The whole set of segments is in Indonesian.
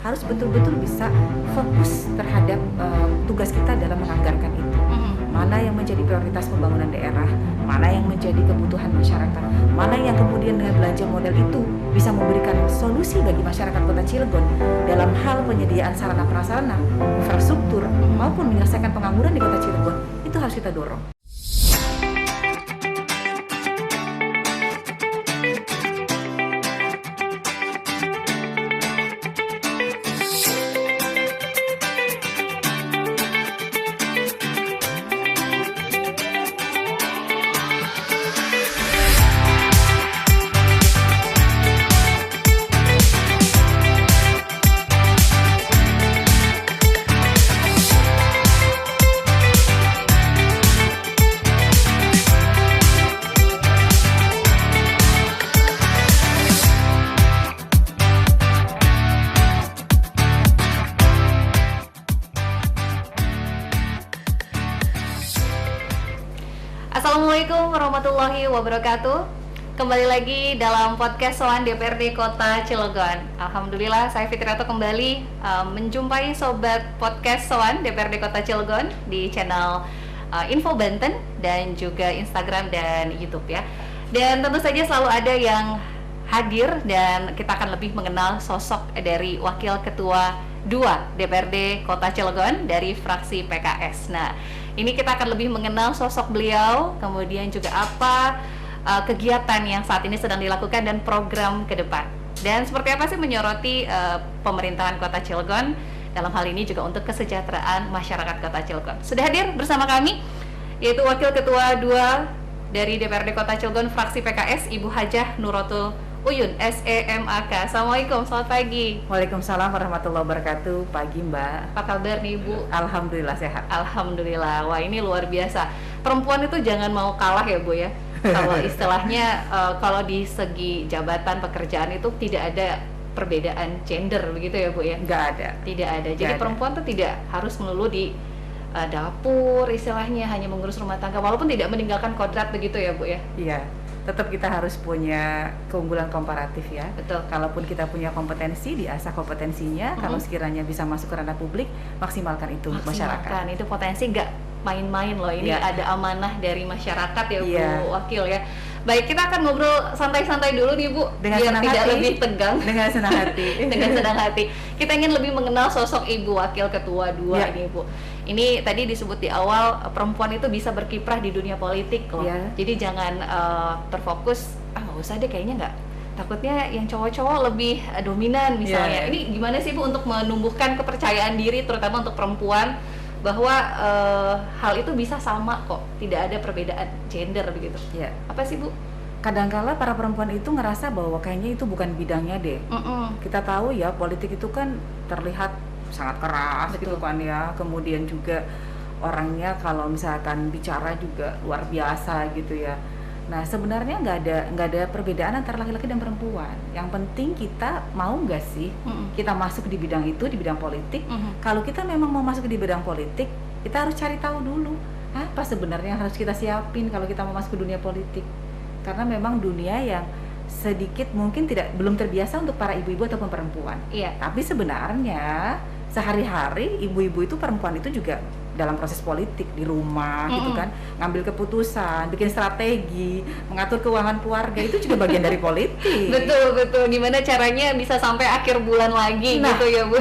harus betul-betul bisa fokus terhadap tugas kita dalam menganggarkan itu. Mana yang menjadi prioritas pembangunan daerah, mana yang menjadi kebutuhan masyarakat, mana yang kemudian dengan belanja modal itu bisa memberikan solusi bagi masyarakat Kota Cilegon dalam hal penyediaan sarana prasarana, infrastruktur, maupun menyelesaikan pengangguran di Kota Cilegon, itu harus kita dorong. Assalamualaikum warahmatullahi wabarakatuh. Kembali lagi dalam podcast Soan DPRD Kota Cilegon. Alhamdulillah saya Fitriato kembali menjumpai sobat podcast Soan DPRD Kota Cilegon di channel Info Banten dan juga Instagram dan YouTube ya. Dan tentu saja selalu ada yang hadir dan kita akan lebih mengenal sosok dari Wakil Ketua 2 DPRD Kota Cilegon dari fraksi PKS. Nah, ini kita akan lebih mengenal sosok beliau, kemudian juga apa kegiatan yang saat ini sedang dilakukan dan program ke depan. Dan seperti apa sih menyoroti pemerintahan Kota Cilegon, dalam hal ini juga untuk kesejahteraan masyarakat Kota Cilegon. Sudah hadir bersama kami, yaitu Wakil Ketua 2 dari DPRD Kota Cilegon, fraksi PKS, Ibu Hajah Nuratul Uyun, SEMAK. Assalamualaikum, selamat pagi. Waalaikumsalam warahmatullahi wabarakatuh. Pagi Mbak. Apa kabar nih Ibu? Alhamdulillah sehat. Alhamdulillah. Wah, ini luar biasa. Perempuan itu jangan mau kalah ya Bu ya. Kalau istilahnya kalau di segi jabatan pekerjaan itu tidak ada perbedaan gender begitu ya Bu ya? Nggak ada. Tidak ada. Jadi Nggak perempuan tuh tidak harus melulu di dapur istilahnya, hanya mengurus rumah tangga walaupun tidak meninggalkan kodrat begitu ya Bu ya? Iya. Tetap kita harus punya keunggulan komparatif ya. Betul. Kalaupun kita punya kompetensi, diasah kompetensinya. Kalau sekiranya bisa masuk ke ranah publik, maksimalkan itu untuk masyarakat. Maksimalkan, itu potensi nggak main-main loh. Ini ada amanah dari masyarakat ya Bu Wakil ya. Baik, kita akan ngobrol santai-santai dulu nih Bu, dengan biar senang tidak hati. lebih tegang. Dengan senang hati. Dengan senang hati. Kita ingin lebih mengenal sosok Ibu Wakil Ketua 2 ini Bu. Ini tadi disebut di awal, perempuan itu bisa berkiprah di dunia politik loh. Jadi jangan terfokus, nggak usah deh kayaknya nggak. Takutnya yang cowok-cowok lebih dominan misalnya. Ini gimana sih Bu untuk menumbuhkan kepercayaan diri terutama untuk perempuan bahwa hal itu bisa sama kok, tidak ada perbedaan gender begitu. Apa sih Bu? Kadangkala para perempuan itu ngerasa bahwa kayaknya itu bukan bidangnya deh. Kita tahu ya, politik itu kan terlihat sangat keras. Betul. Gitu kan ya. Kemudian juga orangnya kalau misalkan bicara juga luar biasa gitu ya. Nah sebenarnya nggak ada perbedaan antara laki-laki dan perempuan. Yang penting kita mau nggak sih kita masuk di bidang itu, di bidang politik. Kalau kita memang mau masuk di bidang politik, kita harus cari tahu dulu apa sebenarnya yang harus kita siapin kalau kita mau masuk ke dunia politik. Karena memang dunia yang sedikit mungkin belum terbiasa untuk para ibu-ibu ataupun perempuan. Tapi sebenarnya sehari-hari ibu-ibu itu, perempuan itu juga dalam proses politik di rumah gitu kan, ngambil keputusan, bikin strategi, mengatur keuangan keluarga, itu juga bagian dari politik. Betul. Gimana caranya bisa sampai akhir bulan lagi gitu ya Bu?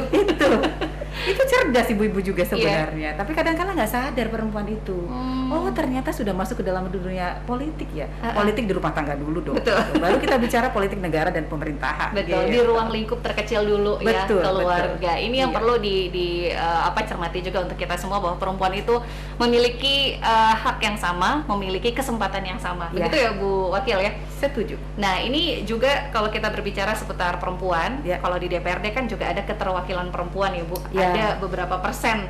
Itu cerdas ibu-ibu juga sebenarnya. Tapi kadang-kala nggak sadar perempuan itu. Oh ternyata sudah masuk ke dalam dunia politik ya. Politik di rumah tangga dulu dong. Betul. Baru kita bicara politik negara dan pemerintahan. Betul. Di ruang lingkup terkecil dulu ya, keluarga. Ini yang perlu cermati juga untuk kita semua, bahwa perempuan itu memiliki hak yang sama, memiliki kesempatan yang sama. Begitu ya Bu Wakil ya? Setuju. Nah ini juga kalau kita berbicara seputar perempuan, kalau di DPRD kan juga ada keterwakilan perempuan ya Bu. Ada beberapa persen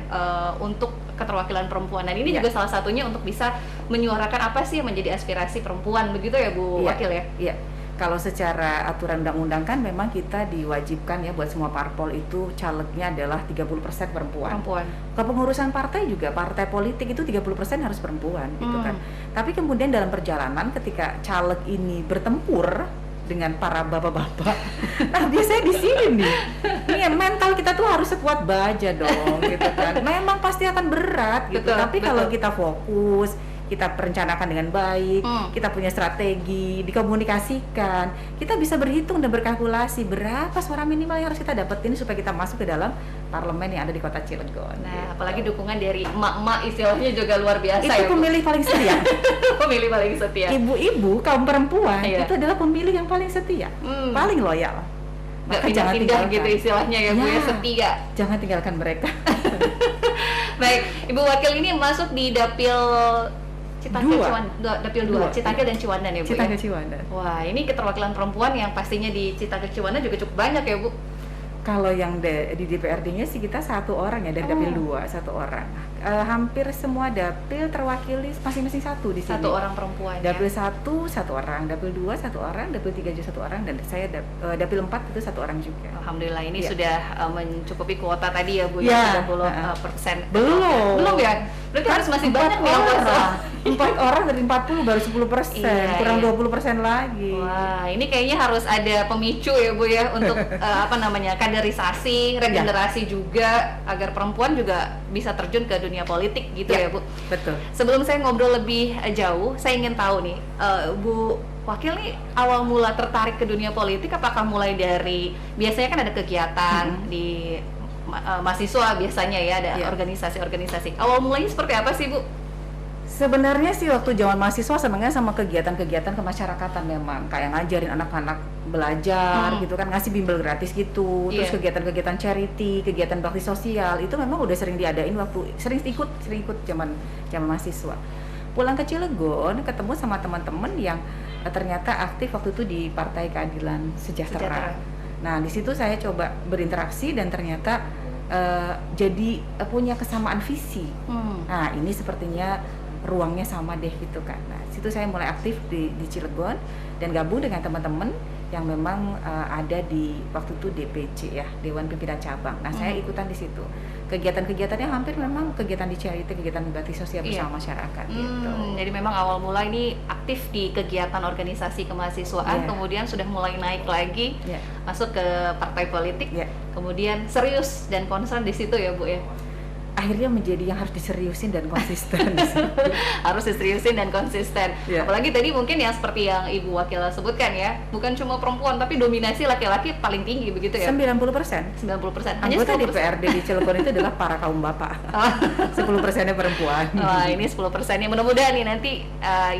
untuk keterwakilan perempuan, dan ini juga salah satunya untuk bisa menyuarakan apa sih yang menjadi aspirasi perempuan, begitu ya Bu Wakil ya? Iya. Kalau secara aturan undang-undang kan memang kita diwajibkan ya buat semua parpol itu calegnya adalah 30% perempuan. Kepengurusan partai juga, partai politik itu 30% harus perempuan gitu kan. Tapi kemudian dalam perjalanan ketika caleg ini bertempur dengan para bapak-bapak. Nah biasanya di sini nih, mental kita tuh harus sekuat baja dong, gitu kan. Memang pasti akan berat gitu, tapi kalau kita fokus, kita perencanakan dengan baik, kita punya strategi, dikomunikasikan, kita bisa berhitung dan berkalkulasi berapa suara minimal yang harus kita dapetin supaya kita masuk ke dalam parlemen yang ada di Kota Cilegon. Nah, gitu. Apalagi dukungan dari emak-emak istilahnya juga luar biasa. Itu ya, pemilih paling setia. Pemilih paling setia. Ibu-ibu, kaum perempuan, itu adalah pemilih yang paling setia, paling loyal. Maka jangan pindah gitu istilahnya ya, Bu, ya, setia. Jangan tinggalkan mereka. Baik, Ibu Wakil ini masuk di Dapil Citake Dapil 2, Citake dan Ciwandan ya, Bu. Citake ya? Ciwandan. Wah, ini keterwakilan perempuan yang pastinya di Citake Ciwandan juga cukup banyak ya, Bu. Kalau yang di DPRD-nya sih kita 1 orang ya, dari Dapil 2 1 orang. Hampir semua dapil terwakili masing-masing 1 di sini. 1 orang perempuan. Dapil ya? 1 1 orang, Dapil 2 1 orang, Dapil 3 juga 1 orang, dan saya Dapil 4 itu 1 orang juga. Alhamdulillah ini sudah mencukupi kuota tadi ya, Bu, ya 30%. Belum ya? Berarti harus masih banyak nih yang puasa. 4 orang dari 40 baru 10%, kurang 20% lagi. Wah, ini kayaknya harus ada pemicu ya, Bu, ya, untuk kaderisasi, regenerasi juga agar perempuan juga bisa terjun ke dunia politik gitu ya, Bu. Betul. Sebelum saya ngobrol lebih jauh, saya ingin tahu nih, Bu Wakil nih awal mula tertarik ke dunia politik apakah mulai dari biasanya kan ada kegiatan di mahasiswa biasanya ya, ada organisasi-organisasi. Awal mulanya seperti apa sih, Bu? Sebenarnya sih waktu zaman mahasiswa senengnya sama kegiatan-kegiatan kemasyarakatan memang, kayak ngajarin anak-anak belajar gitu kan, ngasih bimbel gratis gitu, terus kegiatan-kegiatan charity, kegiatan bakti sosial itu memang udah sering diadain sering ikut zaman mahasiswa. Pulang ke Cilegon ketemu sama teman-teman yang ternyata aktif waktu itu di Partai Keadilan Sejahtera. Nah di situ saya coba berinteraksi dan ternyata jadi punya kesamaan visi. Nah ini sepertinya ruangnya sama deh gitu kan. Nah, situ saya mulai aktif di Cilegon dan gabung dengan teman-teman yang memang ada di waktu itu DPC ya, Dewan Pimpinan Cabang. Nah, saya ikutan di situ. Kegiatan-kegiatannya hampir memang kegiatan di charity, kegiatan bakti sosial bersama masyarakat gitu. Jadi memang awal mula ini aktif di kegiatan organisasi kemahasiswaan, kemudian sudah mulai naik lagi, masuk ke partai politik, kemudian serius dan concern di situ ya, Bu ya. Akhirnya menjadi yang harus diseriusin dan konsisten. Harus diseriusin dan konsisten. Apalagi tadi mungkin yang seperti yang Ibu Wakil sebutkan ya, bukan cuma perempuan tapi dominasi laki-laki paling tinggi begitu ya. 90%. 90%. Anggota DPRD di Cilegon itu adalah para kaum bapak. 10%-nya perempuan. Wah, ini 10%-nya. Mudah-mudahan nih nanti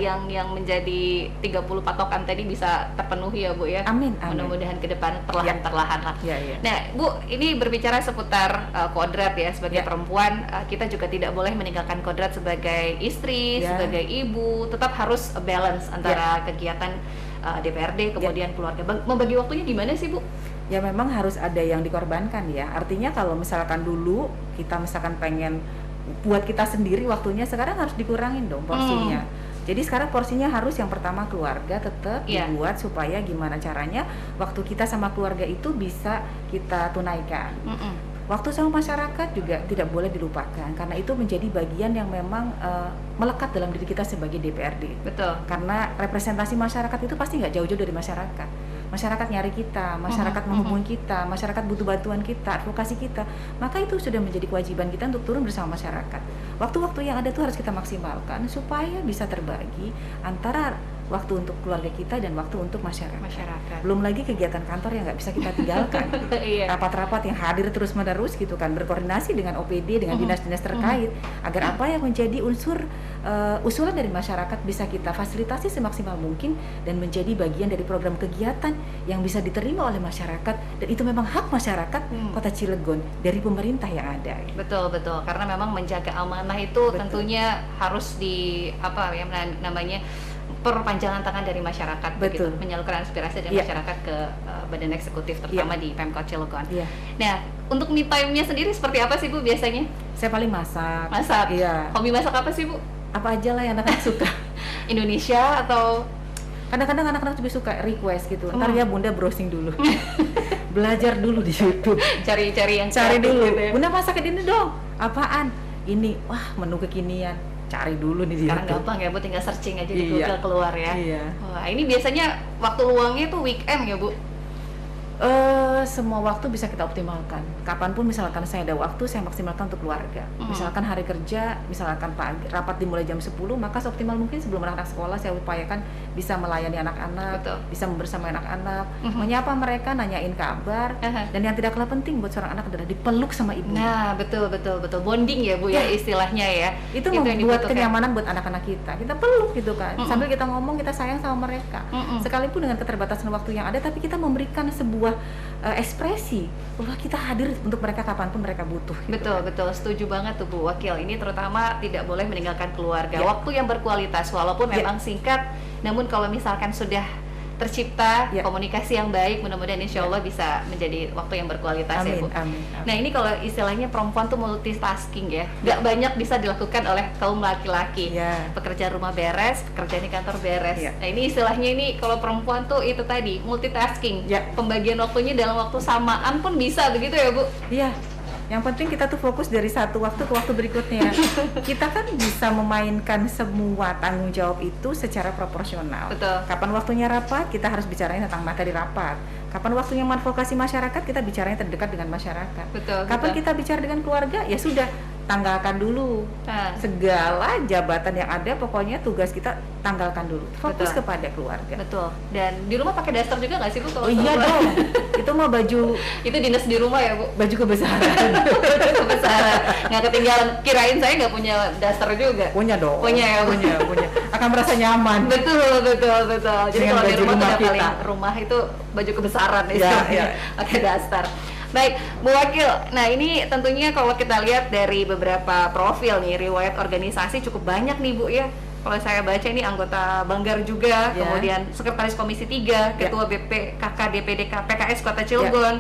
yang menjadi 30 patokan tadi bisa terpenuhi ya, Bu ya. Amin. Mudah-mudahan ke depan perlahan-perlahan lah. Nah, Bu, ini berbicara seputar kodrat ya sebagai perempuan. Kita juga tidak boleh meninggalkan kodrat sebagai istri, sebagai ibu, tetap harus balance antara kegiatan DPRD kemudian keluarga. Membagi waktunya gimana sih, Bu? Ya memang harus ada yang dikorbankan ya. Artinya kalau misalkan dulu kita misalkan pengen buat kita sendiri waktunya, sekarang harus dikurangin dong porsinya. Jadi sekarang porsinya harus yang pertama keluarga tetap dibuat supaya gimana caranya waktu kita sama keluarga itu bisa kita tunaikan. Waktu sama masyarakat juga tidak boleh dilupakan karena itu menjadi bagian yang memang melekat dalam diri kita sebagai DPRD. Betul. Karena representasi masyarakat itu pasti nggak jauh-jauh dari masyarakat. Masyarakat nyari kita, masyarakat menghubungi kita, masyarakat butuh bantuan kita, advokasi kita. Maka itu sudah menjadi kewajiban kita untuk turun bersama masyarakat. Waktu-waktu yang ada itu harus kita maksimalkan supaya bisa terbagi antara waktu untuk keluarga kita dan waktu untuk masyarakat. Belum lagi kegiatan kantor yang nggak bisa kita tinggalkan. Rapat-rapat yang hadir terus-menerus gitu kan, berkoordinasi dengan OPD, dengan dinas-dinas terkait, agar apa yang menjadi usulan dari masyarakat bisa kita fasilitasi semaksimal mungkin dan menjadi bagian dari program kegiatan yang bisa diterima oleh masyarakat, dan itu memang hak masyarakat Kota Cilegon dari pemerintah yang ada. Betul, karena memang menjaga amanah itu tentunya harus perpanjangan tangan dari masyarakat, begitu, menyalurkan aspirasi dari masyarakat ke badan eksekutif terutama di Pemkot Cilegon. Nah, untuk me time-nya sendiri seperti apa sih, Bu, biasanya? Saya paling masak. Hobi masak apa sih, Bu? Apa aja lah yang anak-anak suka. Indonesia atau kadang-kadang anak-anak juga suka request gitu. Ntar ya Bunda browsing dulu. Belajar dulu di YouTube. Cari dulu. Gitu ya. Bunda masakin ini dong. Apaan? Ini, wah, menu kekinian. cari dulu nih sekarang gampang ya Bu, tinggal searching aja di Iya. Google keluar ya. Iya. Wah, ini biasanya waktu luangnya tuh weekend ya Bu? Semua waktu bisa kita optimalkan. Kapanpun misalkan saya ada waktu, saya maksimalkan untuk keluarga. Misalkan hari kerja, misalkan pagi, rapat dimulai jam 10, maka seoptimal mungkin sebelum anak-anak sekolah saya upayakan bisa melayani anak-anak, Betul. bisa membersamai anak-anak, menyapa mereka, nanyain kabar, dan yang tidak kalah penting buat seorang anak adalah dipeluk sama ibu. Nah, betul. Bonding ya Bu ya istilahnya ya. Itu yang membuat dibutuhkan. kenyamanan buat anak-anak kita. Kita peluk gitu kan. Sambil kita ngomong, kita sayang sama mereka. Sekalipun dengan keterbatasan waktu yang ada, tapi kita memberikan sebuah ekspresi bahwa kita hadir untuk mereka kapanpun mereka butuh. Gitu Betul, setuju banget tuh Bu Wakil. Ini terutama tidak boleh meninggalkan keluarga. Ya. Waktu yang berkualitas walaupun Ya. memang singkat, namun kalau misalkan sudah tercipta Ya. komunikasi yang baik, mudah-mudahan insya Allah bisa menjadi waktu yang berkualitas ya Amin, Bu. amin. Nah ini kalau istilahnya perempuan tuh multitasking ya, nggak banyak bisa dilakukan oleh kaum laki-laki. Ya. Pekerjaan rumah beres, pekerjaan di kantor beres. Ya. Nah ini istilahnya ini kalau perempuan tuh itu tadi multitasking. Ya. Pembagian waktunya dalam waktu samaan pun bisa begitu ya Bu? Iya. Yang penting kita tuh fokus dari satu waktu ke waktu berikutnya. Kita kan bisa memainkan semua tanggung jawab itu secara proporsional. Betul. Kapan waktunya rapat, kita harus bicarain tentang materi rapat. Kapan waktunya advokasi masyarakat, kita bicaranya terdekat dengan masyarakat. Betul. Kapan kita bicara dengan keluarga, ya sudah, tanggalkan dulu. Nah, Segala jabatan yang ada, pokoknya tugas kita tanggalkan dulu. Fokus Betul. kepada keluarga. betul. Dan di rumah pakai daster juga nggak sih Bu? Kalau Oh iya sama- dong. Itu mah baju Itu dinas di rumah ya Bu? baju kebesaran. Kebesaran. Nggak ketinggalan. Kirain saya nggak punya daster juga. Punya dong. Punya ya, Bu? Punya. Akan merasa nyaman. Betul. Jadi Dengan kalau di baju rumah tuh rumah udah kita. paling rumah itu baju kebesaran Ya, istilahnya. ya. Pakai daster. Baik, Bu Wakil. Nah ini tentunya kalau kita lihat dari beberapa profil nih, riwayat organisasi cukup banyak nih Bu ya. Kalau saya baca ini anggota Banggar juga, Ya. kemudian Sekretaris Komisi 3, Ketua BPKK DPD PKS Kota Cilegon,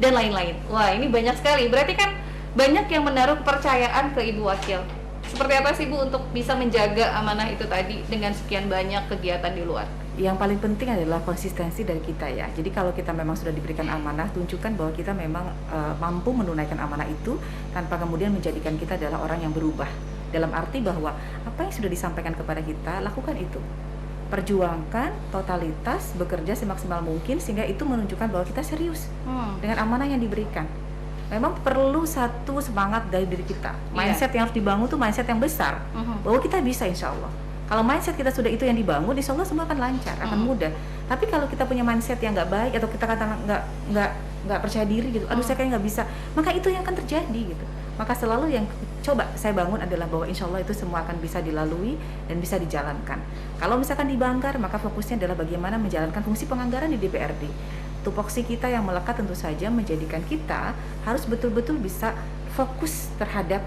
dan lain-lain. Wah ini banyak sekali, berarti kan banyak yang menaruh kepercayaan ke Ibu Wakil. Seperti apa sih Bu untuk bisa menjaga amanah itu tadi dengan sekian banyak kegiatan di luar? Yang paling penting adalah konsistensi dari kita ya. Jadi kalau kita memang sudah diberikan amanah, tunjukkan bahwa kita memang mampu menunaikan amanah itu tanpa kemudian menjadikan kita adalah orang yang berubah. Dalam arti bahwa apa yang sudah disampaikan kepada kita, lakukan itu. Perjuangkan totalitas, bekerja semaksimal mungkin sehingga itu menunjukkan bahwa kita serius dengan amanah yang diberikan. Memang perlu satu semangat dari diri kita. Mindset yang harus dibangun tuh mindset yang besar. Bahwa kita bisa insya Allah. Kalau mindset kita sudah itu yang dibangun, insya Allah semua akan lancar, akan mudah. Tapi kalau kita punya mindset yang nggak baik atau kita kata nggak percaya diri gitu, aduh saya kayak nggak bisa, maka itu yang akan terjadi gitu. Maka selalu yang coba saya bangun adalah bahwa insya Allah itu semua akan bisa dilalui dan bisa dijalankan. Kalau misalkan di Banggar, maka fokusnya adalah bagaimana menjalankan fungsi penganggaran di DPRD. Tupoksi kita yang melekat tentu saja menjadikan kita harus betul-betul bisa fokus terhadap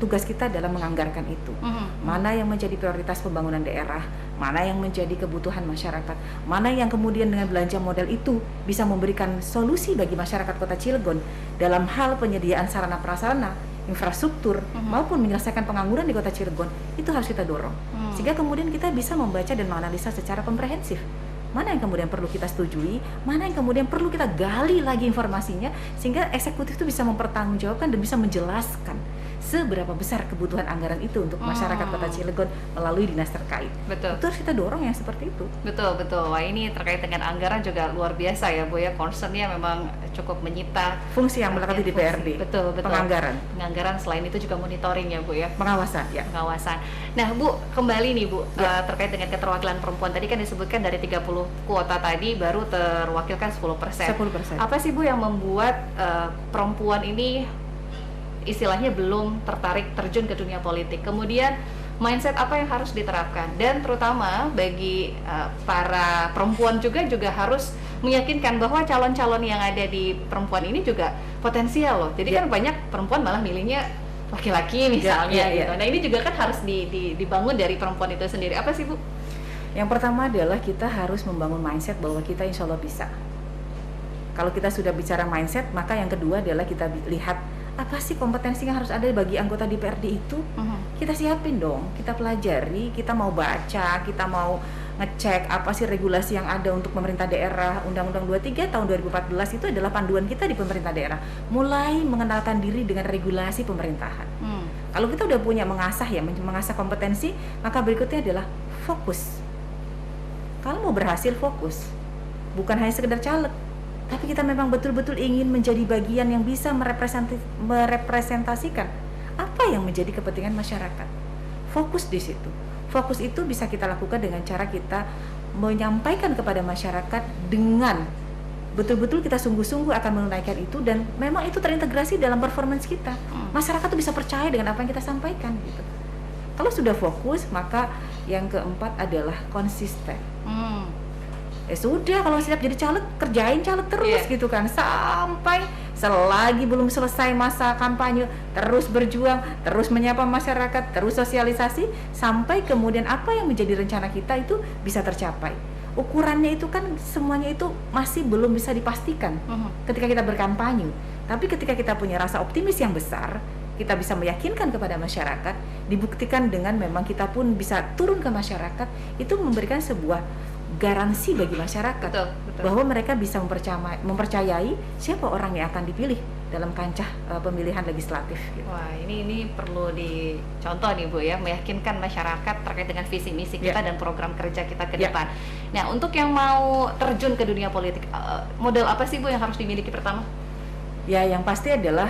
tugas kita dalam menganggarkan itu. Mana yang menjadi prioritas pembangunan daerah, mana yang menjadi kebutuhan masyarakat, mana yang kemudian dengan belanja modal itu bisa memberikan solusi bagi masyarakat Kota Cilegon dalam hal penyediaan sarana prasarana, infrastruktur maupun menyelesaikan pengangguran di Kota Cilegon, itu harus kita dorong. Sehingga kemudian kita bisa membaca dan menganalisa secara komprehensif. Mana yang kemudian perlu kita setujui, mana yang kemudian perlu kita gali lagi informasinya, sehingga eksekutif itu bisa mempertanggungjawabkan dan bisa menjelaskan seberapa besar kebutuhan anggaran itu untuk masyarakat Kota Cilegon melalui dinas terkait. Betul. Itu harus kita dorong yang seperti itu. Betul. Wah ini terkait dengan anggaran juga luar biasa ya Bu ya, concernnya memang cukup menyita Fungsi yang melekat di DPRD. Betul. Penganggaran selain itu juga monitoring ya Bu ya. Pengawasan ya. Pengawasan. Nah Bu, kembali nih Bu, terkait dengan keterwakilan perempuan tadi kan disebutkan dari 30 kuota tadi baru terwakilkan 10%. 10%. Apa sih Bu yang membuat perempuan ini istilahnya belum tertarik terjun ke dunia politik? Kemudian mindset apa yang harus diterapkan? Dan terutama bagi para perempuan juga harus meyakinkan bahwa calon-calon yang ada di perempuan ini juga potensial loh. Jadi kan banyak perempuan malah milihnya laki-laki misalnya gitu. Nah ini juga kan harus dibangun dari perempuan itu sendiri. Apa sih Bu? Yang pertama adalah kita harus membangun mindset bahwa kita insya Allah bisa. Kalau kita sudah bicara mindset, maka yang kedua adalah kita lihat apa sih kompetensi yang harus ada bagi anggota DPRD itu? Kita siapin dong, kita pelajari, kita mau baca, kita mau ngecek apa sih regulasi yang ada untuk pemerintah daerah. Undang-Undang 23 tahun 2014 itu adalah panduan kita di pemerintah daerah, mulai mengenalkan diri dengan regulasi pemerintahan. Kalau kita udah punya mengasah kompetensi, maka berikutnya adalah fokus. Kalau mau berhasil fokus, bukan hanya sekedar caleg, tapi kita memang betul-betul ingin menjadi bagian yang bisa merepresentasikan apa yang menjadi kepentingan masyarakat. Fokus di situ. Fokus itu bisa kita lakukan dengan cara kita menyampaikan kepada masyarakat dengan betul-betul kita sungguh-sungguh akan menunaikan itu, dan memang itu terintegrasi dalam performance kita. Masyarakat tuh bisa percaya dengan apa yang kita sampaikan gitu. Kalau sudah fokus, maka yang keempat adalah konsisten. Sudah, kalau siap jadi caleg, kerjain caleg terus gitu kan, sampai selagi belum selesai masa kampanye, terus berjuang, terus menyapa masyarakat, terus sosialisasi, sampai kemudian apa yang menjadi rencana kita itu bisa tercapai. Ukurannya itu kan semuanya itu masih belum bisa dipastikan ketika kita berkampanye, tapi ketika kita punya rasa optimis yang besar, kita bisa meyakinkan kepada masyarakat, dibuktikan dengan memang kita pun bisa turun ke masyarakat, itu memberikan sebuah garansi bagi masyarakat. Betul. Bahwa mereka bisa mempercayai siapa orang yang akan dipilih dalam kancah pemilihan legislatif gitu. Wah, ini perlu dicontoh nih Bu ya, meyakinkan masyarakat terkait dengan visi misi kita dan program kerja kita ke depan. Nah, untuk yang mau terjun ke dunia politik, modal apa sih Bu yang harus dimiliki pertama? Ya, yang pasti adalah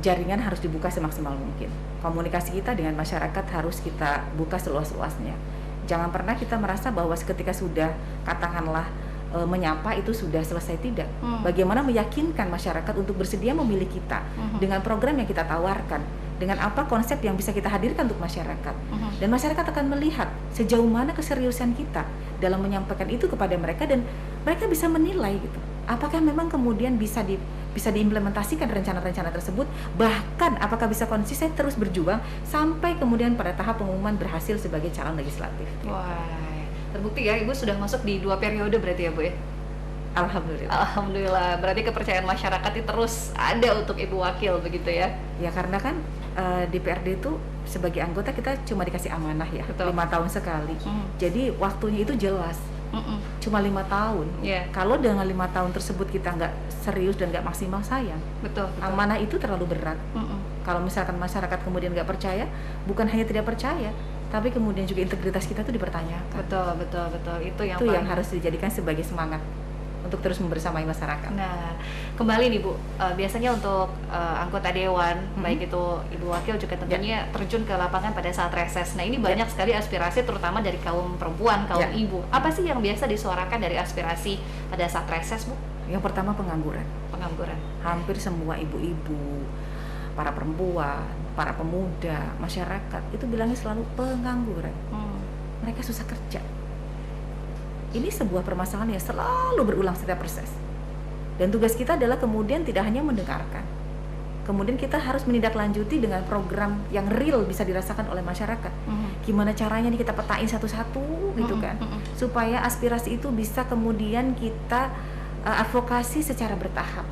jaringan harus dibuka semaksimal mungkin. Komunikasi kita dengan masyarakat harus kita buka seluas-luasnya. Jangan pernah kita merasa bahwa ketika sudah katakanlah menyapa itu sudah selesai, tidak. Bagaimana meyakinkan masyarakat untuk bersedia memilih kita dengan program yang kita tawarkan, dengan apa konsep yang bisa kita hadirkan untuk masyarakat. Dan masyarakat akan melihat sejauh mana keseriusan kita dalam menyampaikan itu kepada mereka, dan mereka bisa menilai gitu. Apakah memang kemudian bisa diimplementasikan rencana-rencana tersebut, bahkan apakah bisa konsisten terus berjuang sampai kemudian pada tahap pengumuman berhasil sebagai calon legislatif. Wah, terbukti ya Ibu sudah masuk di 2 periode berarti ya Bu ya? Alhamdulillah, berarti kepercayaan masyarakat itu terus ada untuk Ibu wakil begitu ya? Ya, karena kan DPRD itu sebagai anggota kita cuma dikasih amanah ya, 5 tahun sekali. Jadi waktunya itu jelas. Cuma 5 tahun. Kalau dengan 5 tahun tersebut kita nggak serius dan nggak maksimal, sayang. Betul. Amanah itu terlalu berat. Kalau misalkan masyarakat kemudian nggak percaya, bukan hanya tidak percaya, tapi kemudian juga integritas kita itu dipertanyakan. Betul. Itu yang harus dijadikan sebagai semangat untuk terus membersamai masyarakat. Nah, kembali nih Bu, biasanya untuk anggota dewan, baik itu Ibu Wakil juga tentunya terjun ke lapangan pada saat reses. Nah, ini banyak sekali aspirasi terutama dari kaum perempuan, kaum ibu. Apa sih yang biasa disuarakan dari aspirasi pada saat reses Bu? Yang pertama pengangguran. Hampir semua ibu-ibu, para perempuan, para pemuda, masyarakat itu bilangnya selalu pengangguran. Mereka susah kerja. Ini sebuah permasalahan yang selalu berulang setiap proses. Dan tugas kita adalah kemudian tidak hanya mendengarkan. Kemudian kita harus menindaklanjuti dengan program yang real bisa dirasakan oleh masyarakat. Gimana caranya nih kita petain satu-satu gitu kan. Supaya aspirasi itu bisa kemudian kita advokasi secara bertahap.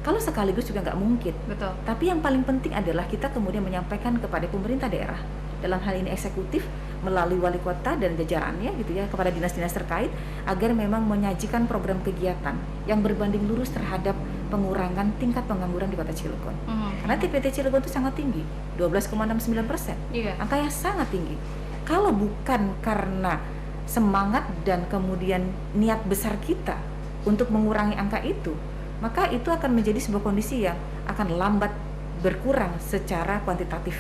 Kalau sekaligus juga nggak mungkin. Betul. Tapi yang paling penting adalah kita kemudian menyampaikan kepada pemerintah daerah, dalam hal ini eksekutif melalui wali kota dan jajarannya gitu ya, kepada dinas-dinas terkait, agar memang menyajikan program kegiatan yang berbanding lurus terhadap pengurangan tingkat pengangguran di Kota Cilegon. Karena TPT Cilegon itu sangat tinggi, 12,69%. Angka yang sangat tinggi. Kalau bukan karena semangat dan kemudian niat besar kita untuk mengurangi angka itu, maka itu akan menjadi sebuah kondisi yang akan lambat berkurang secara kuantitatif.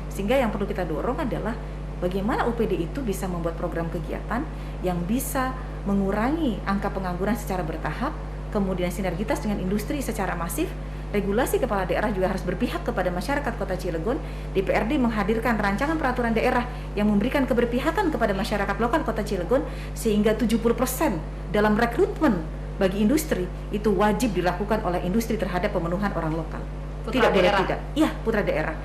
Sehingga yang perlu kita dorong adalah bagaimana UPD itu bisa membuat program kegiatan yang bisa mengurangi angka pengangguran secara bertahap, kemudian sinergitas dengan industri secara masif. Regulasi kepala daerah juga harus berpihak kepada masyarakat Kota Cilegon. DPRD menghadirkan rancangan peraturan daerah yang memberikan keberpihakan kepada masyarakat lokal Kota Cilegon, sehingga 70% dalam rekrutmen bagi industri itu wajib dilakukan oleh industri terhadap pemenuhan orang lokal. Putra daerah. Iya, putra daerah.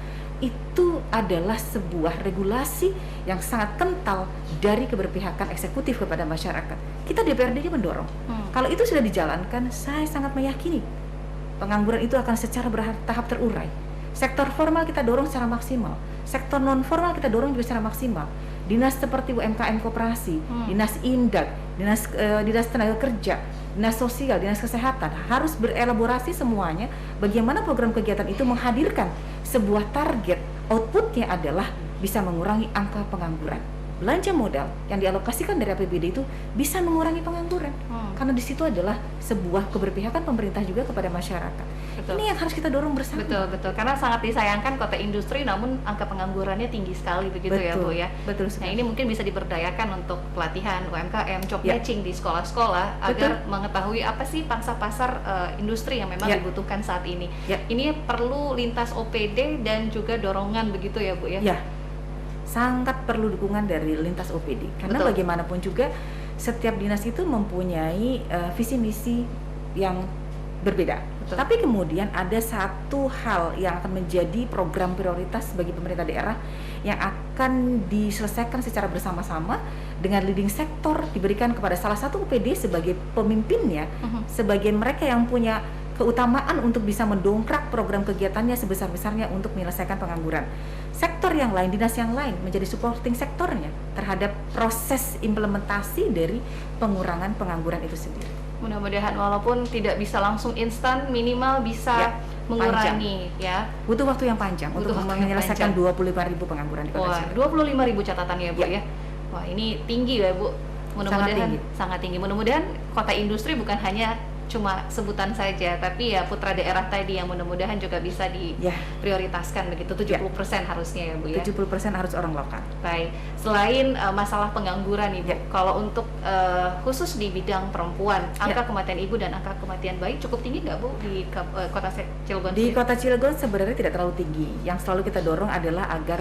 Itu adalah sebuah regulasi yang sangat kental dari keberpihakan eksekutif kepada masyarakat. Kita DPRD-nya mendorong. Kalau itu sudah dijalankan, saya sangat meyakini pengangguran itu akan secara bertahap terurai. Sektor formal kita dorong secara maksimal, sektor non formal kita dorong juga secara maksimal. Dinas seperti UMKM koperasi, dinas Indak, dinas tenaga kerja, dinas sosial, dinas kesehatan harus berelaborasi semuanya bagaimana program kegiatan itu menghadirkan sebuah target, outputnya adalah bisa mengurangi angka pengangguran. Belanja modal yang dialokasikan dari APBD itu bisa mengurangi pengangguran, karena di situ adalah sebuah keberpihakan pemerintah juga kepada masyarakat. Betul. Ini yang harus kita dorong bersama. Betul, karena sangat disayangkan kota industri namun angka penganggurannya tinggi sekali begitu. Betul, ya Bu ya. Betul sekali. Nah ini mungkin bisa diberdayakan untuk pelatihan UMKM, job matching di sekolah-sekolah agar mengetahui apa sih pangsa pasar industri yang memang dibutuhkan saat ini. Ini perlu lintas OPD dan juga dorongan begitu ya Bu ya. Sangat perlu dukungan dari lintas OPD karena bagaimanapun juga setiap dinas itu mempunyai visi misi yang berbeda. Tapi kemudian ada satu hal yang akan menjadi program prioritas bagi pemerintah daerah yang akan diselesaikan secara bersama-sama dengan leading sektor diberikan kepada salah satu OPD sebagai pemimpinnya, sebagai mereka yang punya keutamaan untuk bisa mendongkrak program kegiatannya sebesar-besarnya untuk menyelesaikan pengangguran. Sektor yang lain, dinas yang lain menjadi supporting sektornya terhadap proses implementasi dari pengurangan pengangguran itu sendiri. Mudah-mudahan walaupun tidak bisa langsung instan, minimal bisa mengurangi panjang. Butuh waktu yang panjang untuk menyelesaikan 25.000 pengangguran di Kota Cilegon. 25.000 catatannya Bu ya. Wah, ini tinggi ya Bu. Mudah-mudahan sangat tinggi. Mudah-mudahan kota industri bukan hanya cuma sebutan saja, tapi ya putra daerah tadi yang mudah-mudahan juga bisa diprioritaskan begitu. 70% harusnya ya Bu ya. 70% harus orang lokal. Baik. Selain masalah pengangguran nih Bu, kalau untuk khusus di bidang perempuan, angka kematian ibu dan angka kematian bayi cukup tinggi nggak Bu di Kota Cilegon? Di Kota Cilegon sebenarnya tidak terlalu tinggi. Yang selalu kita dorong adalah agar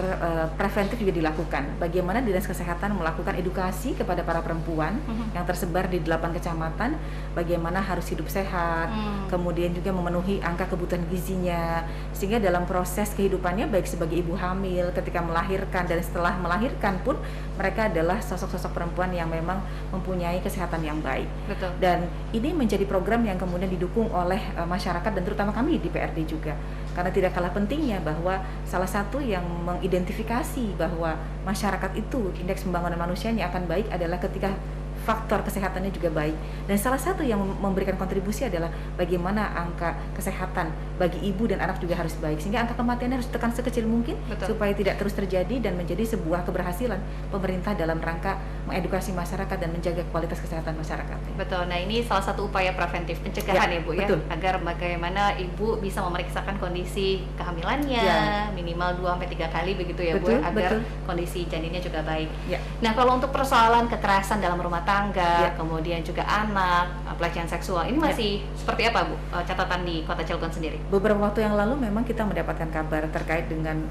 preventif juga dilakukan. Bagaimana Dinas Kesehatan melakukan edukasi kepada para perempuan yang tersebar di 8 kecamatan, bagaimana harus hidup sehat, kemudian juga memenuhi angka kebutuhan gizinya, sehingga dalam proses kehidupannya baik sebagai ibu hamil, ketika melahirkan dan setelah melahirkan pun mereka adalah sosok-sosok perempuan yang memang mempunyai kesehatan yang baik. Betul. Dan ini menjadi program yang kemudian didukung oleh masyarakat dan terutama kami di PRD juga, karena tidak kalah pentingnya bahwa salah satu yang mengidentifikasi bahwa masyarakat itu indeks pembangunan manusianya akan baik adalah ketika faktor kesehatannya juga baik, dan salah satu yang memberikan kontribusi adalah bagaimana angka kesehatan bagi ibu dan anak juga harus baik, sehingga angka kematiannya harus ditekan sekecil mungkin supaya tidak terus terjadi dan menjadi sebuah keberhasilan pemerintah dalam rangka mengedukasi masyarakat dan menjaga kualitas kesehatan masyarakat. Betul. Nah ini salah satu upaya preventif pencegahan ya Bu ya, agar bagaimana ibu bisa memeriksakan kondisi kehamilannya minimal 2-3 kali begitu ya Bu, agar kondisi janinnya juga baik. Nah kalau untuk persoalan kekerasan dalam rumah tangga, kemudian juga anak, pelecehan seksual, ini masih seperti apa Bu catatan di Kota Cilegon sendiri? Beberapa waktu yang lalu memang kita mendapatkan kabar terkait dengan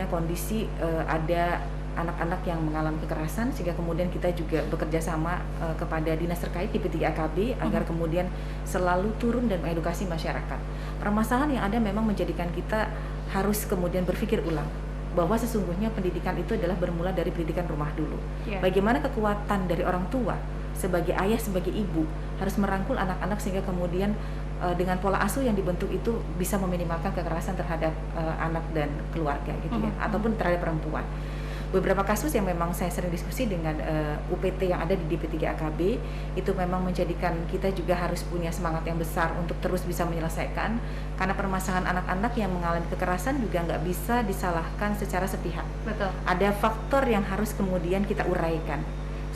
kondisi ada anak-anak yang mengalami kekerasan, sehingga kemudian kita juga bekerja sama kepada dinas terkait di P3AKB agar kemudian selalu turun dan mengedukasi masyarakat. Permasalahan yang ada memang menjadikan kita harus kemudian berpikir ulang bahwa sesungguhnya pendidikan itu adalah bermula dari pendidikan rumah dulu. Bagaimana kekuatan dari orang tua sebagai ayah, sebagai ibu harus merangkul anak-anak sehingga kemudian dengan pola asuh yang dibentuk itu bisa meminimalkan kekerasan terhadap anak dan keluarga gitu ya, ataupun terhadap perempuan. Beberapa kasus yang memang saya sering diskusi dengan UPT yang ada di DP3AKB itu memang menjadikan kita juga harus punya semangat yang besar untuk terus bisa menyelesaikan, karena permasalahan anak-anak yang mengalami kekerasan juga nggak bisa disalahkan secara sepihak. Betul. Ada faktor yang harus kemudian kita uraikan.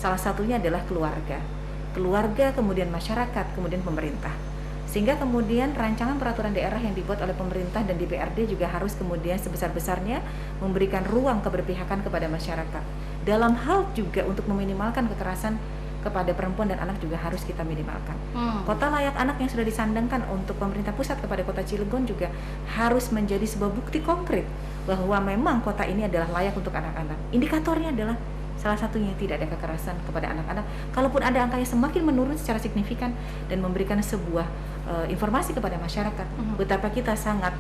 Salah satunya adalah keluarga, kemudian masyarakat, kemudian pemerintah. Sehingga kemudian rancangan peraturan daerah yang dibuat oleh pemerintah dan DPRD juga harus kemudian sebesar-besarnya memberikan ruang keberpihakan kepada masyarakat. Dalam hal juga untuk meminimalkan kekerasan kepada perempuan dan anak juga harus kita minimalkan. Kota layak anak yang sudah disandangkan untuk pemerintah pusat kepada Kota Cilegon juga harus menjadi sebuah bukti konkret bahwa memang kota ini adalah layak untuk anak-anak. Indikatornya adalah salah satunya tidak ada kekerasan kepada anak-anak. Kalaupun ada, angkanya semakin menurun secara signifikan dan memberikan sebuah informasi kepada masyarakat betapa kita sangat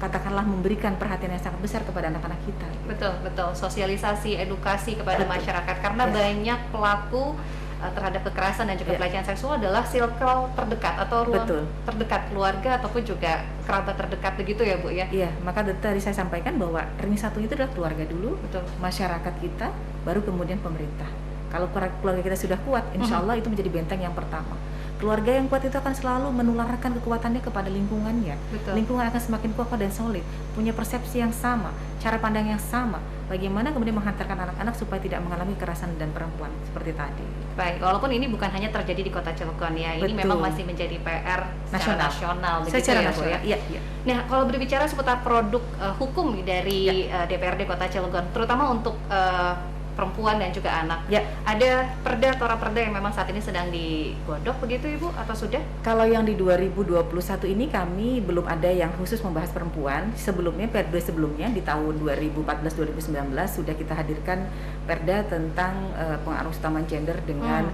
katakanlah memberikan perhatian yang sangat besar kepada anak-anak kita. Betul, sosialisasi, edukasi kepada masyarakat, karena banyak pelaku terhadap kekerasan dan juga pelecehan seksual adalah circle terdekat atau ruang terdekat keluarga ataupun juga kerabat terdekat begitu ya Bu ya. Iya, maka tadi saya sampaikan bahwa ring satu itu adalah keluarga dulu, masyarakat kita, baru kemudian pemerintah. Kalau keluarga kita sudah kuat, insya Allah itu menjadi benteng yang pertama. Keluarga yang kuat itu akan selalu menularkan kekuatannya kepada lingkungannya. Lingkungan akan semakin kokoh dan solid, punya persepsi yang sama, cara pandang yang sama. Bagaimana kemudian menghantarkan anak-anak supaya tidak mengalami kekerasan dan perempuan seperti tadi. Baik, walaupun ini bukan hanya terjadi di Kota Cilegon ya, ini memang masih menjadi PR nasional begitu ya Bu ya. Iya. Nah, kalau berbicara seputar produk hukum dari DPRD Kota Cilegon, terutama untuk perempuan dan juga anak. Ada perda atau raperda yang memang saat ini sedang digodok begitu Ibu atau sudah? Kalau yang di 2021 ini kami belum ada yang khusus membahas perempuan. Sebelumnya perda sebelumnya di tahun 2014-2019 sudah kita hadirkan perda tentang pengaruh utama gender dengan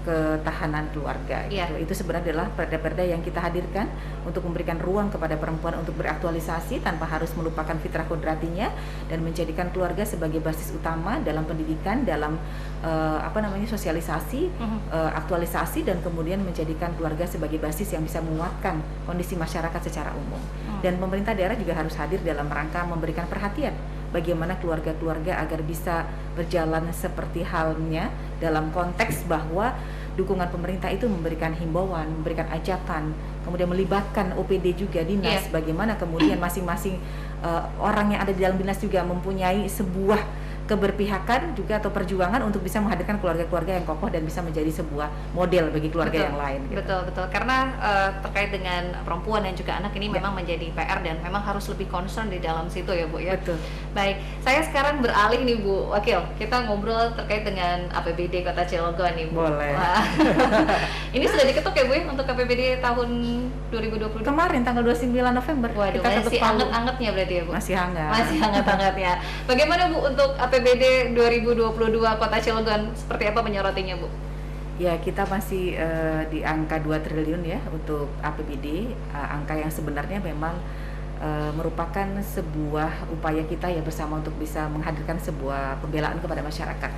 ketahanan keluarga. Itu sebenarnya adalah perda-perda yang kita hadirkan untuk memberikan ruang kepada perempuan untuk beraktualisasi tanpa harus melupakan fitrah kodratinya dan menjadikan keluarga sebagai basis utama dalam pendidikan, dalam sosialisasi, aktualisasi, dan kemudian menjadikan keluarga sebagai basis yang bisa menguatkan kondisi masyarakat secara umum. Dan pemerintah daerah juga harus hadir dalam rangka memberikan perhatian bagaimana keluarga-keluarga agar bisa berjalan seperti halnya dalam konteks bahwa dukungan pemerintah itu memberikan himbauan, memberikan ajakan, kemudian melibatkan OPD juga dinas, bagaimana kemudian masing-masing orang yang ada di dalam dinas juga mempunyai sebuah keberpihakan juga atau perjuangan untuk bisa menghadirkan keluarga-keluarga yang kokoh dan bisa menjadi sebuah model bagi keluarga yang lain. Betul. Karena terkait dengan perempuan dan juga anak ini memang menjadi PR dan memang harus lebih concern di dalam situ ya Bu ya. Betul. Baik, saya sekarang beralih nih Bu Wakil, kita ngobrol terkait dengan APBD Kota Cilegon nih Bu. Boleh. Ini sudah diketuk ya Bu ya untuk APBD tahun 2020? Kemarin tanggal 29 November. Waduh, kita masih anget-angetnya berarti ya Bu? Masih hangat. Masih hangat-hangatnya. Bagaimana Bu untuk APBD 2022 Kota Cilegon, seperti apa menyorotinya Bu? Ya, kita masih di angka 2 triliun ya untuk APBD, angka yang sebenarnya memang merupakan sebuah upaya kita ya bersama untuk bisa menghadirkan sebuah pembelaan kepada masyarakat.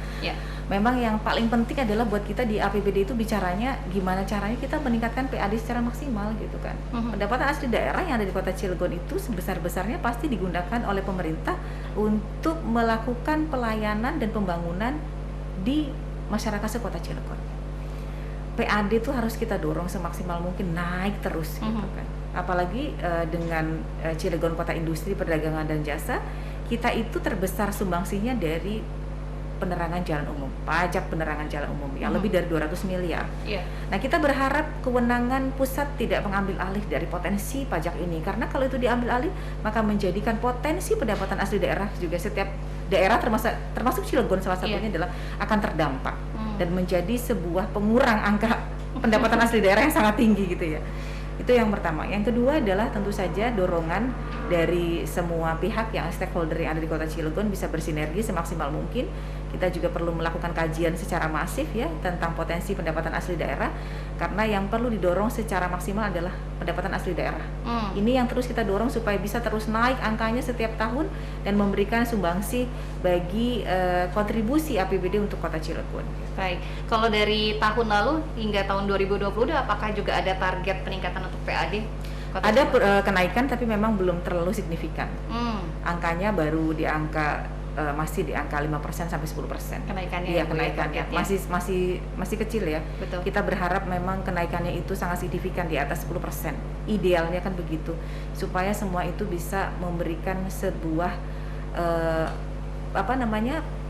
Memang yang paling penting adalah buat kita di APBD itu bicaranya gimana caranya kita meningkatkan PAD secara maksimal gitu kan. Pendapatan asli daerah yang ada di Kota Cilegon itu sebesar-besarnya pasti digunakan oleh pemerintah untuk melakukan pelayanan dan pembangunan di masyarakat sekota Cilegon. PAD itu harus kita dorong semaksimal mungkin naik terus gitu kan. Apalagi dengan Cilegon Kota Industri Perdagangan dan Jasa, kita itu terbesar sumbangsinya dari penerangan jalan umum, pajak penerangan jalan umum yang lebih dari 200 miliar. Nah, kita berharap kewenangan pusat tidak mengambil alih dari potensi pajak ini, karena kalau itu diambil alih maka menjadikan potensi pendapatan asli daerah juga setiap daerah termasuk Cilegon salah satunya adalah akan terdampak dan menjadi sebuah pengurang angka pendapatan asli daerah yang sangat tinggi gitu ya. Itu yang pertama. Yang kedua adalah tentu saja dorongan dari semua pihak yang stakeholder yang ada di Kota Cilegon bisa bersinergi semaksimal mungkin. Kita juga perlu melakukan kajian secara masif ya tentang potensi pendapatan asli daerah, karena yang perlu didorong secara maksimal adalah pendapatan asli daerah. Ini yang terus kita dorong supaya bisa terus naik angkanya setiap tahun dan memberikan sumbangsi bagi kontribusi APBD untuk Kota Cilegon. Baik, kalau dari tahun lalu hingga tahun 2020 apakah juga ada target peningkatan untuk PAD? Ada kenaikan tapi memang belum terlalu signifikan. Angkanya baru di angka masih di angka 5% sampai 10%. Kenaikannya ya, kenaikannya masih kecil ya. Betul. Kita berharap memang kenaikannya itu sangat signifikan di atas 10%. Idealnya kan begitu. Supaya semua itu bisa memberikan sebuah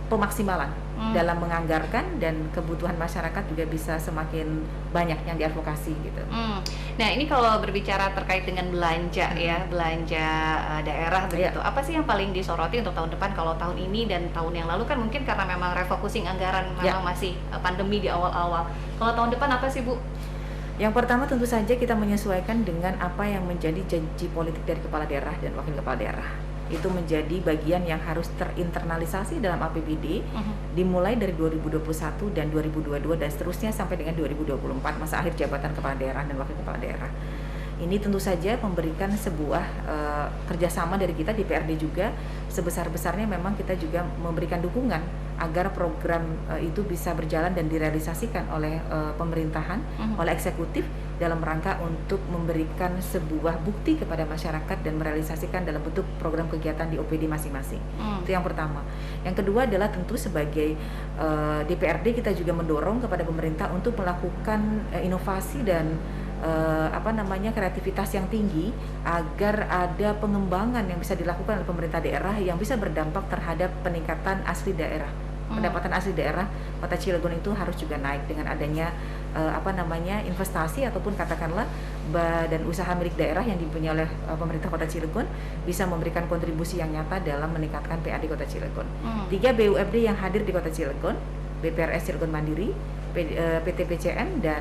pemaksimalan dalam menganggarkan dan kebutuhan masyarakat juga bisa semakin banyak yang diadvokasi gitu. Nah, ini kalau berbicara terkait dengan belanja ya, belanja daerah begitu. Apa sih yang paling disoroti untuk tahun depan? Kalau tahun ini dan tahun yang lalu kan mungkin karena memang refocusing anggaran memang masih pandemi di awal-awal. Kalau tahun depan apa sih Bu? Yang pertama tentu saja kita menyesuaikan dengan apa yang menjadi janji politik dari kepala daerah dan wakil kepala daerah. Itu menjadi bagian yang harus terinternalisasi dalam APBD dimulai dari 2021 dan 2022 dan seterusnya sampai dengan 2024 masa akhir jabatan kepala daerah dan wakil kepala daerah. Ini tentu saja memberikan sebuah kerjasama dari kita DPRD juga sebesar-besarnya. Memang kita juga memberikan dukungan agar program itu bisa berjalan dan direalisasikan oleh pemerintahan, oleh eksekutif dalam rangka untuk memberikan sebuah bukti kepada masyarakat dan merealisasikan dalam bentuk program kegiatan di OPD masing-masing. Itu yang pertama. Yang kedua adalah tentu sebagai DPRD kita juga mendorong kepada pemerintah untuk melakukan inovasi dan kreativitas yang tinggi agar ada pengembangan yang bisa dilakukan oleh pemerintah daerah yang bisa berdampak terhadap peningkatan asli daerah. Pendapatan asli daerah Kota Cilegon itu harus juga naik dengan adanya investasi ataupun katakanlah badan usaha milik daerah yang dipunyai oleh pemerintah Kota Cilegon bisa memberikan kontribusi yang nyata dalam meningkatkan PAD Kota Cilegon. 3 BUMD yang hadir di Kota Cilegon, BPRS Cilegon Mandiri, PT PCN dan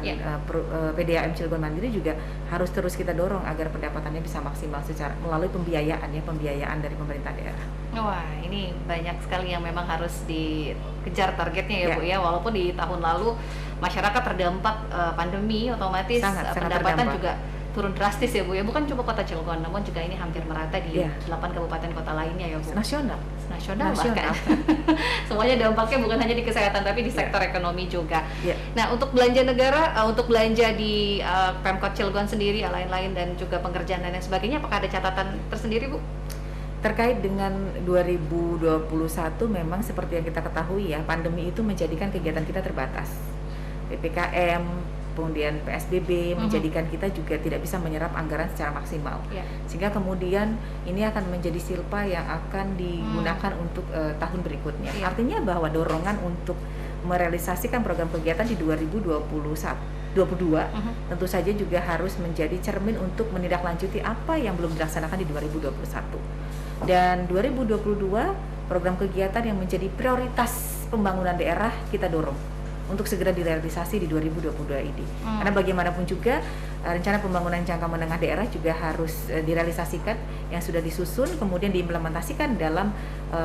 PDAM Cilegon Mandiri juga harus terus kita dorong agar pendapatannya bisa maksimal secara melalui pembiayaan dari pemerintah daerah. Wah, ini banyak sekali yang memang harus dikejar targetnya ya Bu ya. Walaupun di tahun lalu masyarakat terdampak pandemi, otomatis pendapatan juga turun drastis ya Bu ya. Bukan cuma Kota Cilegon, namun juga ini hampir merata di 8 kabupaten kota lainnya ya Bu. Nasional bahkan. Semuanya dampaknya bukan hanya di kesehatan tapi di sektor ekonomi juga. Nah, untuk belanja negara, untuk belanja di Pemkot Cilegon sendiri, lain-lain dan juga pengerjaan dan lain sebagainya, apakah ada catatan tersendiri Bu? Terkait dengan 2021 memang seperti yang kita ketahui ya, pandemi itu menjadikan kegiatan kita terbatas. PPKM, kemudian PSBB menjadikan kita juga tidak bisa menyerap anggaran secara maksimal. Sehingga kemudian ini akan menjadi silpa yang akan digunakan untuk tahun berikutnya. Artinya bahwa dorongan untuk merealisasikan program kegiatan di 2022 tentu saja juga harus menjadi cermin untuk menindaklanjuti apa yang belum dilaksanakan di 2021. Dan 2022 program kegiatan yang menjadi prioritas pembangunan daerah kita dorong untuk segera direalisasi di 2022 ini. Karena bagaimanapun juga rencana pembangunan jangka menengah daerah juga harus direalisasikan, yang sudah disusun kemudian diimplementasikan dalam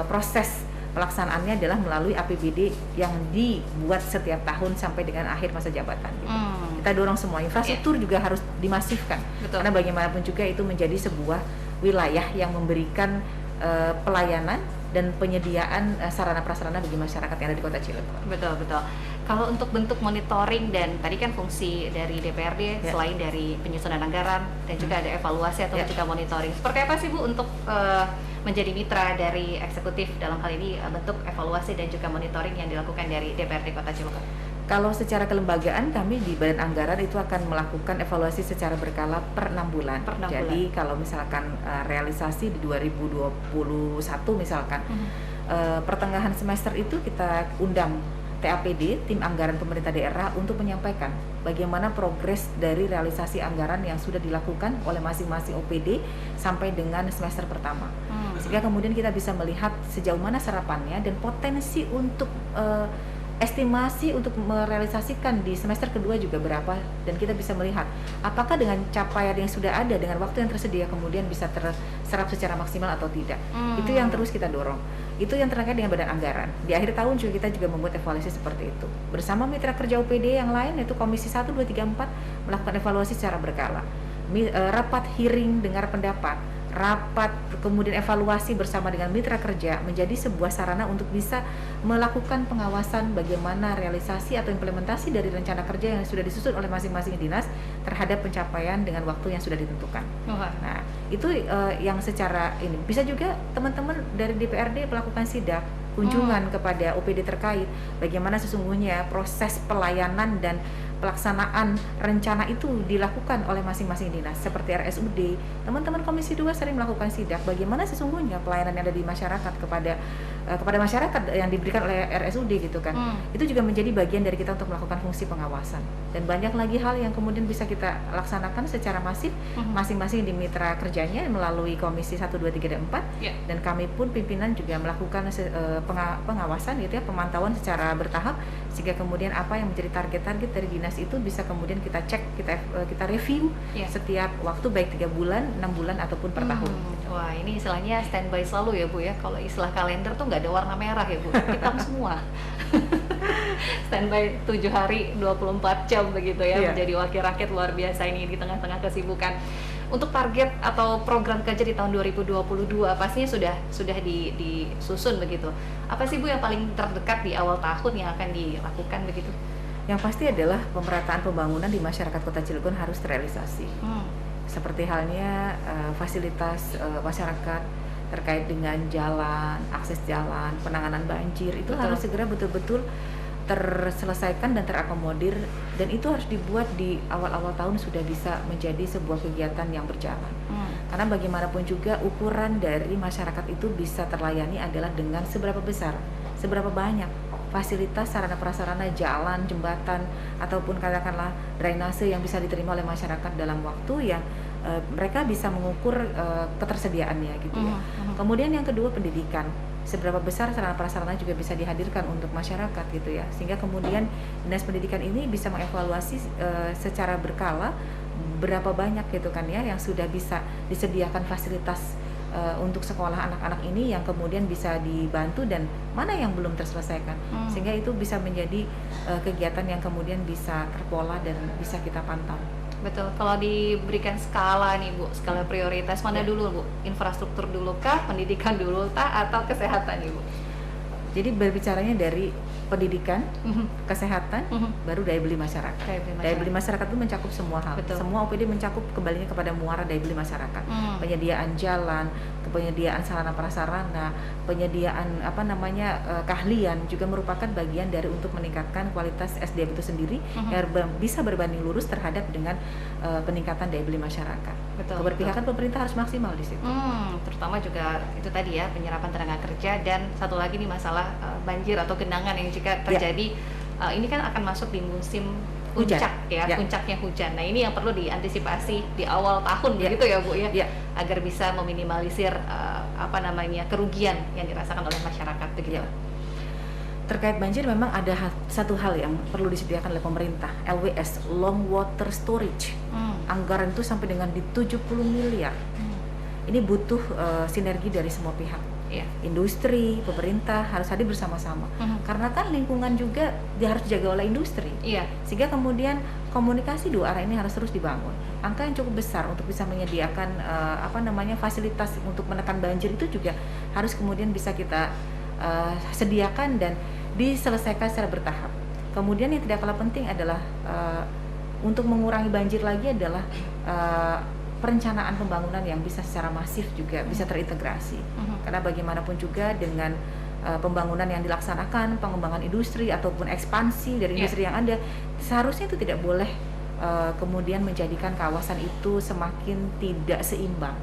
proses pelaksanaannya adalah melalui APBD yang dibuat setiap tahun sampai dengan akhir masa jabatan. Gitu. Kita dorong semua infrastruktur juga harus dimasifkan. Betul. Karena bagaimanapun juga itu menjadi sebuah wilayah yang memberikan pelayanan dan penyediaan sarana prasarana bagi masyarakat yang ada di Kota Cilegon. Betul. Kalau untuk bentuk monitoring dan tadi kan fungsi dari DPRD selain dari penyusunan anggaran dan juga ada evaluasi atau juga monitoring. Seperti apa sih Bu untuk menjadi mitra dari eksekutif dalam hal ini bentuk evaluasi dan juga monitoring yang dilakukan dari DPRD Kota Cilegon? Kalau secara kelembagaan kami di Badan Anggaran itu akan melakukan evaluasi secara berkala per 6 bulan. Jadi kalau misalkan realisasi di 2021 misalkan pertengahan semester itu kita undang TAPD, Tim Anggaran Pemerintah Daerah, untuk menyampaikan bagaimana progres dari realisasi anggaran yang sudah dilakukan oleh masing-masing OPD sampai dengan semester pertama. Sehingga kemudian kita bisa melihat sejauh mana serapannya dan potensi untuk estimasi untuk merealisasikan di semester kedua juga berapa, dan kita bisa melihat apakah dengan capaian yang sudah ada dengan waktu yang tersedia kemudian bisa terserap secara maksimal atau tidak. Itu yang terus kita dorong. Itu yang terkait dengan Badan Anggaran. Di akhir tahun juga kita juga membuat evaluasi seperti itu. Bersama mitra kerja OPD yang lain yaitu Komisi 1, 2, 3, 4 melakukan evaluasi secara berkala. Rapat hearing dengar pendapat, rapat kemudian evaluasi bersama dengan mitra kerja menjadi sebuah sarana untuk bisa melakukan pengawasan bagaimana realisasi atau implementasi dari rencana kerja yang sudah disusun oleh masing-masing dinas terhadap pencapaian dengan waktu yang sudah ditentukan. Nah, itu yang secara ini bisa juga teman-teman dari DPRD melakukan sidak kunjungan kepada OPD terkait bagaimana sesungguhnya proses pelayanan dan pelaksanaan rencana itu dilakukan oleh masing-masing dinas. Seperti RSUD, teman-teman Komisi 2 sering melakukan sidak bagaimana sesungguhnya pelayanan yang ada di masyarakat kepada masyarakat yang diberikan oleh RSUD gitu kan. Itu juga menjadi bagian dari kita untuk melakukan fungsi pengawasan. Dan banyak lagi hal yang kemudian bisa kita laksanakan secara masif masing-masing di mitra kerjanya melalui Komisi 1, 2, 3, dan 4. Dan kami pun pimpinan juga melakukan pengawasan gitu ya, pemantauan secara bertahap sehingga kemudian apa yang menjadi target-target dari dinas itu bisa kemudian kita cek, kita review setiap waktu, baik 3 bulan, 6 bulan ataupun per tahun. Wah, ini istilahnya standby selalu ya Bu ya. Kalau istilah kalender tuh nggak ada warna merah ya Bu, hitam semua. Standby 7 hari 24 jam begitu ya, menjadi wakil rakyat. Luar biasa ini di tengah-tengah kesibukan. Untuk target atau program kerja di tahun 2022 pastinya sudah disusun begitu. Apa sih Bu yang paling terdekat di awal tahun yang akan dilakukan begitu? Yang pasti adalah pemerataan pembangunan di masyarakat Kota Cilegon harus terrealisasi. Seperti halnya fasilitas masyarakat terkait dengan jalan, akses jalan, penanganan banjir, itu harus segera betul-betul terselesaikan dan terakomodir, dan itu harus dibuat di awal-awal tahun sudah bisa menjadi sebuah kegiatan yang berjalan. Karena bagaimanapun juga ukuran dari masyarakat itu bisa terlayani adalah dengan seberapa besar, seberapa banyak fasilitas sarana prasarana jalan, jembatan, ataupun katakanlah drainase yang bisa diterima oleh masyarakat dalam waktu yang mereka bisa mengukur ketersediaannya gitu ya. Kemudian yang kedua, pendidikan. Seberapa besar sarana prasarana juga bisa dihadirkan untuk masyarakat gitu ya, sehingga kemudian dinas pendidikan ini bisa mengevaluasi secara berkala berapa banyak gitu kan ya yang sudah bisa disediakan fasilitas untuk sekolah anak-anak ini yang kemudian bisa dibantu dan mana yang belum terselesaikan, sehingga itu bisa menjadi kegiatan yang kemudian bisa terpola dan bisa kita pantau. Betul, kalau diberikan skala nih Bu, skala prioritas mana dulu Bu? Infrastruktur dulu kah, pendidikan dulu kah, atau kesehatan nih Bu? Jadi berbicaranya dari pendidikan, kesehatan, baru daya beli masyarakat. Daya beli masyarakat itu mencakup semua hal. Betul. Semua OPD mencakup kembalinya kepada muara daya beli masyarakat. Penyediaan jalan, penyediaan sarana prasarana, penyediaan keahlian juga merupakan bagian dari untuk meningkatkan kualitas SDM itu sendiri yang bisa berbanding lurus terhadap dengan peningkatan daya beli masyarakat. Keberpihakan pemerintah harus maksimal di situ. Terutama juga itu tadi ya, penyerapan tenaga kerja, dan satu lagi nih masalah banjir atau genangan yang jika terjadi ini kan akan masuk di musim puncak puncaknya hujan. Nah, ini yang perlu diantisipasi di awal tahun begitu ya Bu ya, agar bisa meminimalisir kerugian yang dirasakan oleh masyarakat begitu. Terkait banjir memang ada satu hal yang perlu disediakan oleh pemerintah, LWS, Long Water Storage. Anggaran itu sampai dengan di 70 miliar. Ini butuh sinergi dari semua pihak. Industri, pemerintah harus hadir bersama-sama. Karena kan lingkungan juga harus dijaga oleh industri. Sehingga kemudian komunikasi dua arah ini harus terus dibangun. Angka yang cukup besar untuk bisa menyediakan fasilitas untuk menekan banjir itu juga harus kemudian bisa kita sediakan dan diselesaikan secara bertahap. Kemudian yang tidak kalah penting adalah untuk mengurangi banjir lagi adalah perencanaan pembangunan yang bisa secara masif juga bisa terintegrasi. Karena bagaimanapun juga dengan pembangunan yang dilaksanakan, pengembangan industri ataupun ekspansi dari industri yang ada, seharusnya itu tidak boleh kemudian menjadikan kawasan itu semakin tidak seimbang.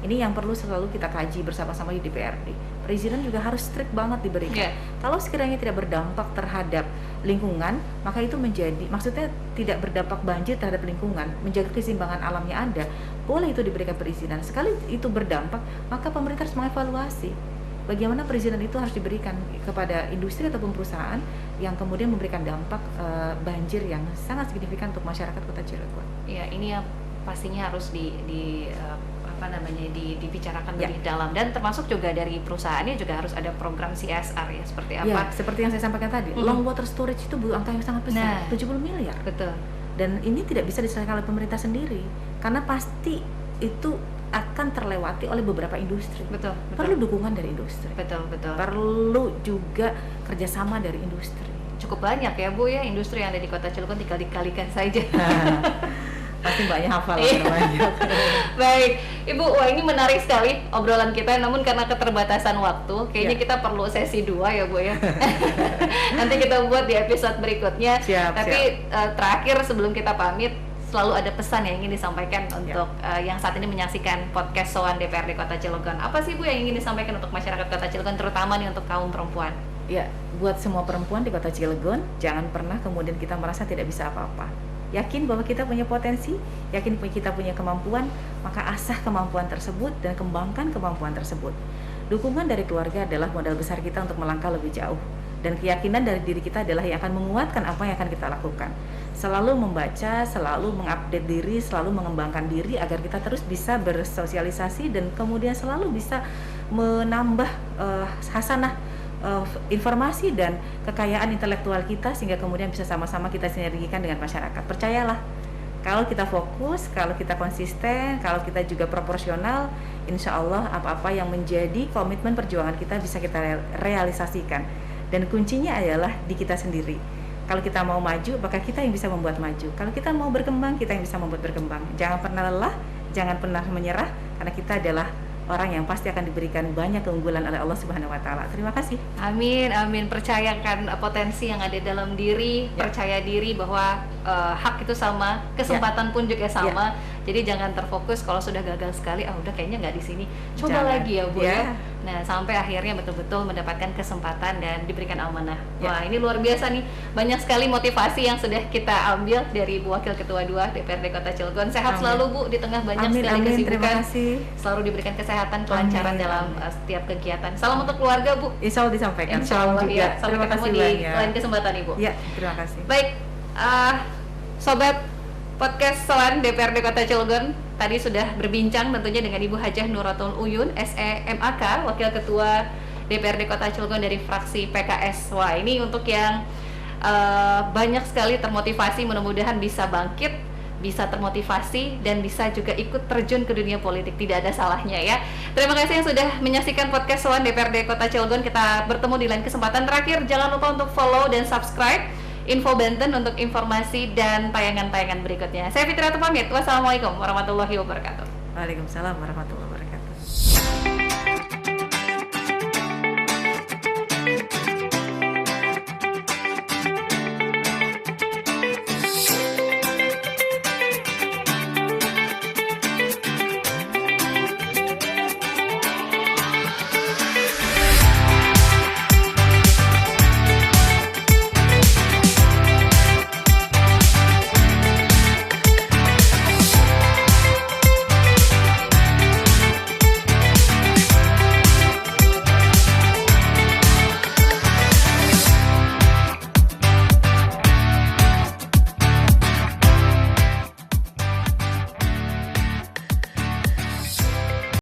Ini yang perlu selalu kita kaji bersama-sama di DPRD. Perizinan juga harus strict banget diberikan. Kalau sekiranya tidak berdampak terhadap lingkungan, maka itu maksudnya tidak berdampak banjir terhadap lingkungan, menjaga keseimbangan alamnya ada, boleh itu diberikan perizinan. Sekali itu berdampak, maka pemerintah harus mengevaluasi bagaimana perizinan itu harus diberikan kepada industri ataupun perusahaan yang kemudian memberikan dampak banjir yang sangat signifikan untuk masyarakat Kota Cilegon. Iya, ini yang pastinya harus dibicarakan lebih dalam, dan termasuk juga dari perusahaannya juga harus ada program CSR ya, seperti apa? Seperti yang saya sampaikan tadi, Long Water Storage itu butuh angka yang sangat besar, 70 miliar. Betul. Dan ini tidak bisa diselesaikan oleh pemerintah sendiri, karena pasti itu akan terlewati oleh beberapa industri. Betul. Perlu dukungan dari industri. Betul. Perlu juga kerjasama dari industri. Cukup banyak ya Bu ya, industri yang ada di Kota Cilegon, tinggal dikalikan saja. Pasti banyak hafal banyak. Baik, Ibu, wah ini menarik sekali obrolan kita, namun karena keterbatasan waktu, kayaknya kita perlu sesi 2 ya Bu ya. Nanti kita buat di episode berikutnya. Tapi terakhir sebelum kita pamit, selalu ada pesan yang ingin disampaikan untuk yang saat ini menyaksikan podcast Soan DPRD Kota Cilegon. Apa sih Bu yang ingin disampaikan untuk masyarakat Kota Cilegon, terutama nih untuk kaum perempuan? Ya, buat semua perempuan di Kota Cilegon, jangan pernah kemudian kita merasa tidak bisa apa-apa. Yakin bahwa kita punya potensi, yakin kita punya kemampuan, maka asah kemampuan tersebut dan kembangkan kemampuan tersebut. Dukungan dari keluarga adalah modal besar kita untuk melangkah lebih jauh. Dan keyakinan dari diri kita adalah yang akan menguatkan apa yang akan kita lakukan. Selalu membaca, selalu mengupdate diri, selalu mengembangkan diri agar kita terus bisa bersosialisasi dan kemudian selalu bisa menambah hasanah informasi dan kekayaan intelektual kita sehingga kemudian bisa sama-sama kita sinergikan dengan masyarakat. Percayalah, kalau kita fokus, kalau kita konsisten, kalau kita juga proporsional, insya Allah apa-apa yang menjadi komitmen perjuangan kita bisa kita realisasikan. Dan kuncinya adalah di kita sendiri. Kalau kita mau maju, maka kita yang bisa membuat maju. Kalau kita mau berkembang, kita yang bisa membuat berkembang. Jangan pernah lelah, jangan pernah menyerah, karena kita adalah orang yang pasti akan diberikan banyak keunggulan oleh Allah Subhanahu wa taala. Terima kasih. Amin, amin. Percayakan potensi yang ada dalam diri, percaya diri bahwa hak itu sama, kesempatan pun juga sama. Jadi jangan terfokus kalau sudah gagal sekali, udah kayaknya nggak di sini. Coba lagi ya, Bu ya. Nah, sampai akhirnya betul-betul mendapatkan kesempatan dan diberikan amanah. Wah, ini luar biasa nih. Banyak sekali motivasi yang sudah kita ambil dari Bu Wakil Ketua 2 DPRD Kota Cilegon. Sehat selalu, Bu, di tengah banyak sekali kesibukan. Terima kasih. Selalu diberikan kesehatan, kelancaran dalam setiap kegiatan. Salam untuk keluarga, Bu. Insya Allah disampaikan. Insya Allah juga. Ya. Sampai Terima ketemu kasih di banyak. lain kesempatan, Ibu. Ya, terima kasih. Baik, Sobat Podcast Soan DPRD Kota Cilegon, tadi sudah berbincang tentunya dengan Ibu Hajah Nuratul Uyun, SEMAK, Wakil Ketua DPRD Kota Cilegon dari fraksi PKS. Wah, ini untuk yang banyak sekali termotivasi, mudah-mudahan bisa bangkit, bisa termotivasi, dan bisa juga ikut terjun ke dunia politik. Tidak ada salahnya ya. Terima kasih yang sudah menyaksikan Podcast Soan DPRD Kota Cilegon. Kita bertemu di lain kesempatan. Terakhir, jangan lupa untuk follow dan subscribe Info Banten untuk informasi dan tayangan-tayangan berikutnya. Saya Fitriatu pamit. Wassalamualaikum warahmatullahi wabarakatuh. Waalaikumsalam warahmatullahi wabarakatuh.